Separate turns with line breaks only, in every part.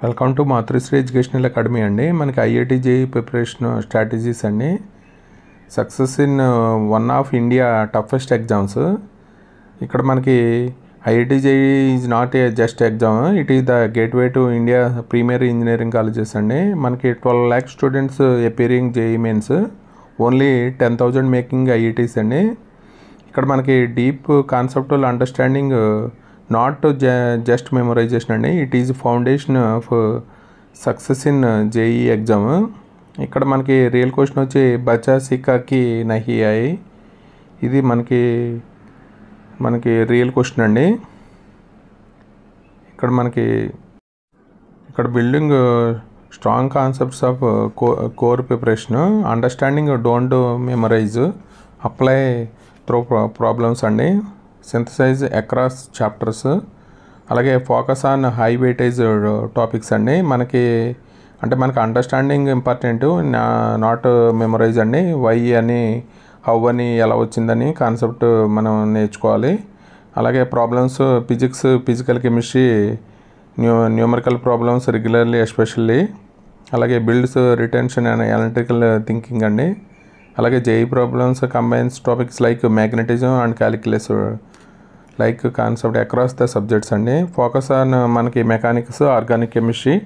Welcome to Matrusri educational academy అండి. మనకి IIT JEE preparation strategies అండి. Success in one of India toughest exams. ఇక్కడ మనకి IIT JEE is not a just exam, it is the gateway to India premier engineering colleges అండి. మనకి 12 lakh students appearing JEE mains, only 10,000 making IITs అండి. ఇక్కడ మనకి deep conceptual understanding, not just memorization అండి. It is foundation of success in JEE exam. ఇక్కడ మనకి real question వచ్చి బచా సిక్కాకి నహి ఆయి, ఇది మనకి రియల్ క్వశ్చన్ అండి. ఇక్కడ building strong concepts of core preparation, understanding don't memorize, apply through problems అండి, సింథసైజ్ అక్రాస్ చాప్టర్స్, అలాగే focus on high weightage topics అండి. మనకి అండర్స్టాండింగ్ ఇంపార్టెంట్, నాట్ మెమరైజ్ అండి. వై అని, హౌ అని, ఎలా వచ్చిందని కాన్సెప్ట్ మనం నేర్చుకోవాలి. అలాగే problems physics, physical chemistry, numerical problems regularly especially, అలాగే builds retention and analytical thinking అండి. అలాగే JEE problems combines topics like magnetism and calculus like concept across the subjects అండి. ఫోకస్ ఆన్ మనకి మెకానిక్స్, ఆర్గానిక్ కెమిస్ట్రీ,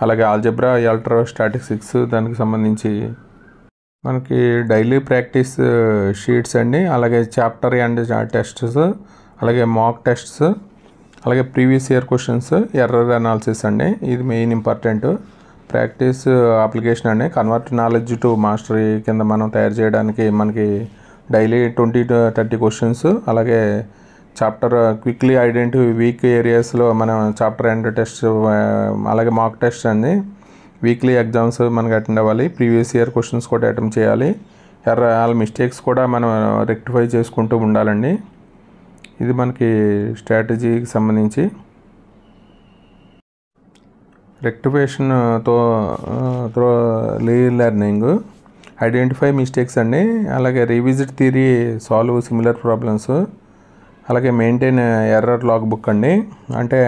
అలాగే algebra, electrostatics, దానికి సంబంధించి మనకి daily practice sheets అండి. అలాగే చాప్టర్ అండ్ టెస్ట్స్, అలాగే మాక్ టెస్ట్స్, అలాగే previous year questions, error analysis అండి. ఇది మెయిన్ ఇంపార్టెంట్. ప్రాక్టీస్ అప్లికేషన్ అండి. కన్వర్ట్ నాలెడ్జ్ టు మాస్టరీ కింద మనం తయారు చేయడానికి మనకి డైలీ 20 to 30 క్వశ్చన్స్, అలాగే చాప్టర్ క్విక్లీ ఐడెంటిఫై వీక్ ఏరియాస్లో మనం చాప్టర్ అండ్ టెస్ట్, అలాగే మాక్ టెస్ట్ అండి. వీక్లీ ఎగ్జామ్స్ మనకి అటెండ్ అవ్వాలి. ప్రీవియస్ ఇయర్ క్వశ్చన్స్ కూడా అటెంప్ట్ చేయాలి. వాళ్ళ మిస్టేక్స్ కూడా మనం రెక్టిఫై చేసుకుంటూ ఉండాలండి. ఇది మనకి స్ట్రాటజీకి సంబంధించి. రెక్టిఫికేషన్తో త్రూ లెర్నింగ్, ఐడెంటిఫై మిస్టేక్స్ అండి. అలాగే revisit theory, solve similar problems, అలాగే మెయింటైన్ ఎర్రర్ లాగ్ బుక్ అండి. అంటే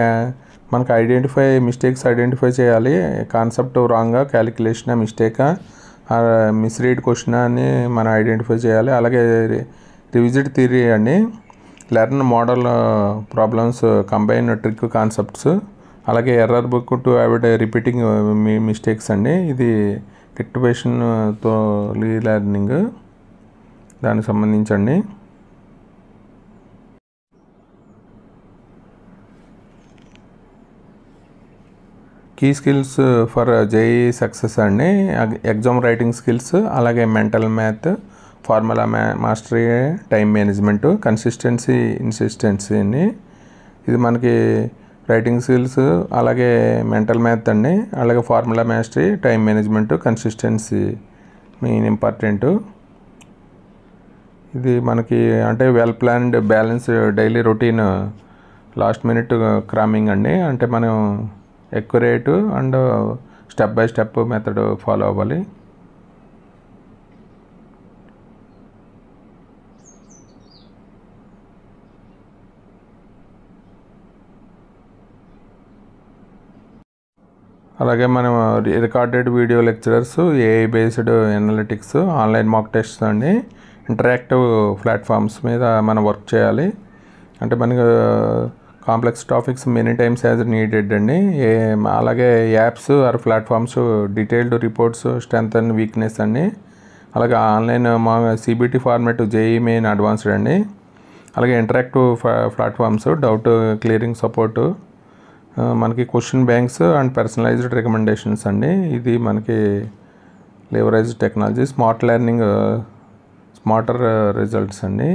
మనకు ఐడెంటిఫై చేయాలి. కాన్సెప్ట్ రాంగా, క్యాలిక్యులేషన్ మిస్టేకా, మిస్రీడ్ క్వశ్చన్ అని మనం ఐడెంటిఫై చేయాలి. అలాగే రివిజిట్ థియరీ అండి. Learn model problems, combine trick concepts, అలాగే error book to avoid repeating mistakes అండి. ఇది రెక్టిఫికేషన్తో లెర్నింగ్, దానికి సంబంధించండి. Key skills for JEE success అండి. ఎగ్జామ్ రైటింగ్ స్కిల్స్, అలాగే mental math, formula mastery, time management, consistency అండి. ఇది మనకి రైటింగ్ స్కిల్స్, అలాగే మెంటల్ మ్యాథ్ అండి, అలాగే formula mastery, time management, consistency main important. ఇది మనకి well planned balance daily routine, last minute క్రామింగ్ అండి. మనం accurate and step by step method follow అవ్వాలి. అలాగే మనం recorded video lecturers, AI based analytics, online mock tests అండి. ఇంటరాక్టివ్ ప్లాట్ఫామ్స్ మీద మనం వర్క్ చేయాలి. మనకు complex topics many times as needed అండి. అలాగే apps or platforms, detailed reports, strength and weakness అండి. అలాగే online CBT format, JEE main advanced అండి. అలాగే interactive platforms, doubt clearing support, మనకి question banks and personalized recommendations అండి. ఇది మనకి leverage technology, smart learning, smarter results అండి.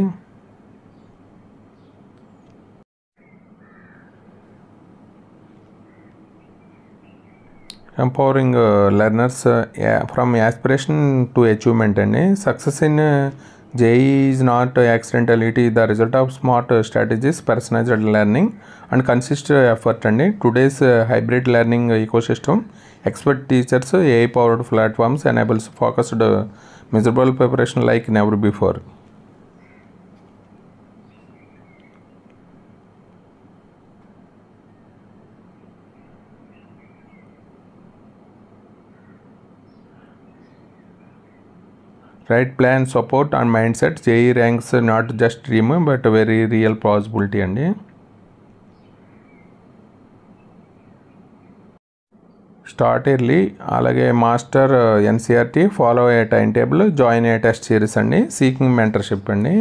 Empowering learners from aspiration to achievement అండి. Success in JEE is not accidental, it is the result of smart strategies, personalized learning and consistent effort అండి. Today's hybrid learning ecosystem, expert teachers, AI powered platforms enables focused measurable preparation like never before. Right plan support and mindset. JEE ranks not just dream but very real possibility అండి. Start early, అలాగే master NCERT, follow A time table, join a test series అండి, seeking mentorship అండి.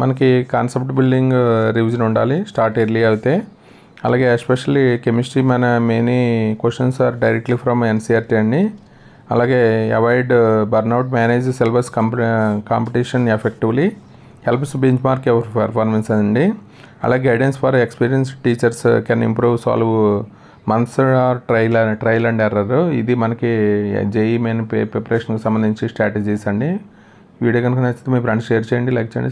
మనకి concept building revision ఉండాలి start early అయితే. అలాగే especially chemistry మన many questions are directly from NCERT అండి. అలాగే avoid burnout, manage syllabus competition effectively, helps benchmark your performance అండి. అలాగే guidance for experience teachers can improve solve months are trial and error. ఇది మనకి JEE main ప్రిపరేషన్కి సంబంధించి strategies అండి. Video కనుక నచ్చితే మీ ఫ్రెండ్స్ షేర్ చేయండి, లైక్ చేయండి.